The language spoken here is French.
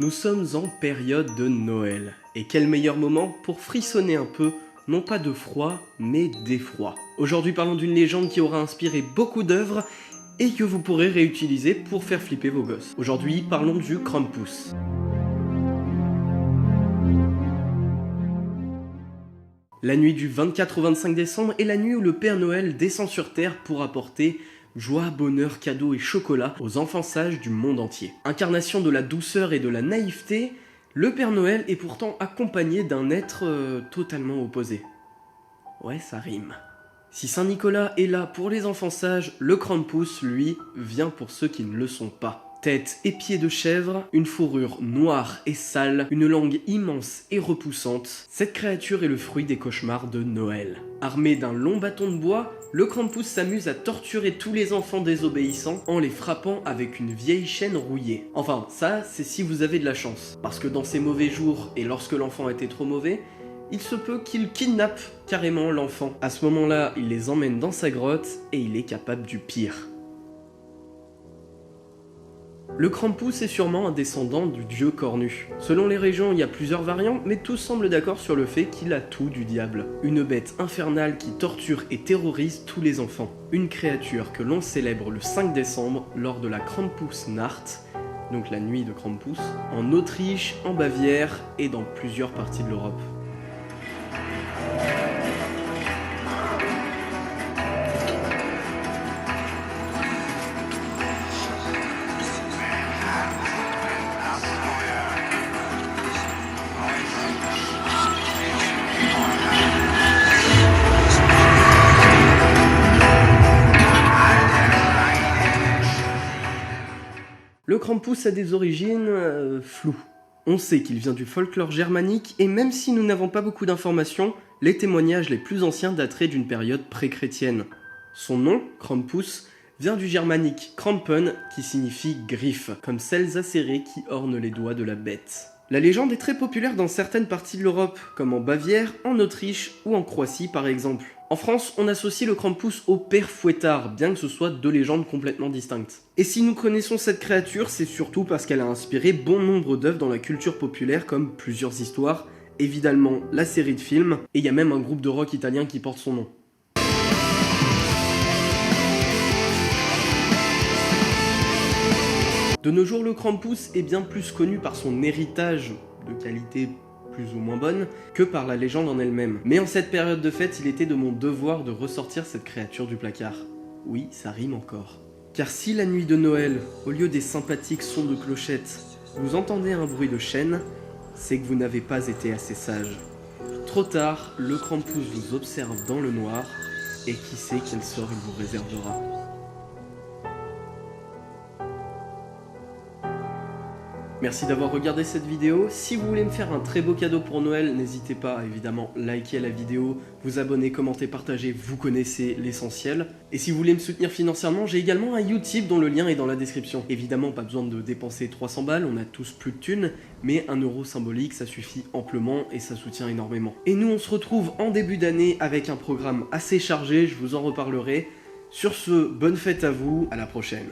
Nous sommes en période de Noël, et quel meilleur moment pour frissonner un peu, non pas de froid, mais d'effroi. Aujourd'hui parlons d'une légende qui aura inspiré beaucoup d'œuvres et que vous pourrez réutiliser pour faire flipper vos gosses. Aujourd'hui parlons du Krampus. La nuit du 24 au 25 décembre est la nuit où le Père Noël descend sur Terre pour apporter joie, bonheur, cadeaux et chocolat aux enfants sages du monde entier. Incarnation de la douceur et de la naïveté, le Père Noël est pourtant accompagné d'un être totalement opposé. Ouais, ça rime. Si Saint Nicolas est là pour les enfants sages, le Krampus, lui, vient pour ceux qui ne le sont pas. Tête et pieds de chèvre, une fourrure noire et sale, une langue immense et repoussante, cette créature est le fruit des cauchemars de Noël. Armé d'un long bâton de bois, le Krampus s'amuse à torturer tous les enfants désobéissants en les frappant avec une vieille chaîne rouillée. Enfin, ça, c'est si vous avez de la chance. Parce que dans ces mauvais jours, et lorsque l'enfant était trop mauvais, il se peut qu'il kidnappe carrément l'enfant. À ce moment-là, il les emmène dans sa grotte et il est capable du pire. Le Krampus est sûrement un descendant du dieu cornu. Selon les régions, il y a plusieurs variantes, mais tous semblent d'accord sur le fait qu'il a tout du diable. Une bête infernale qui torture et terrorise tous les enfants. Une créature que l'on célèbre le 5 décembre lors de la Krampusnacht, donc la nuit de Krampus, en Autriche, en Bavière et dans plusieurs parties de l'Europe. Le Krampus a des origines floues. On sait qu'il vient du folklore germanique et même si nous n'avons pas beaucoup d'informations, les témoignages les plus anciens dateraient d'une période pré-chrétienne. Son nom, Krampus, vient du germanique Krampen qui signifie griffe, comme celles acérées qui ornent les doigts de la bête. La légende est très populaire dans certaines parties de l'Europe, comme en Bavière, en Autriche ou en Croatie par exemple. En France, on associe le Krampus au Père Fouettard, bien que ce soit deux légendes complètement distinctes. Et si nous connaissons cette créature, c'est surtout parce qu'elle a inspiré bon nombre d'œuvres dans la culture populaire, comme plusieurs histoires, évidemment la série de films, et il y a même un groupe de rock italien qui porte son nom. De nos jours, le Krampus est bien plus connu par son héritage de qualité plus ou moins bonne que par la légende en elle-même. Mais en cette période de fête, il était de mon devoir de ressortir cette créature du placard. Oui, ça rime encore. Car si la nuit de Noël, au lieu des sympathiques sons de clochettes, vous entendez un bruit de chaîne, c'est que vous n'avez pas été assez sage. Trop tard, le Krampus vous observe dans le noir, et qui sait quel sort il vous réservera. Merci d'avoir regardé cette vidéo. Si vous voulez me faire un très beau cadeau pour Noël, n'hésitez pas à évidemment liker la vidéo, vous abonner, commenter, partager, vous connaissez l'essentiel. Et si vous voulez me soutenir financièrement, j'ai également un Utip dont le lien est dans la description. Évidemment, pas besoin de dépenser 300 balles, on a tous plus de thunes, mais 1 euro symbolique, ça suffit amplement et ça soutient énormément. Et nous, on se retrouve en début d'année avec un programme assez chargé, je vous en reparlerai. Sur ce, bonne fête à vous, à la prochaine.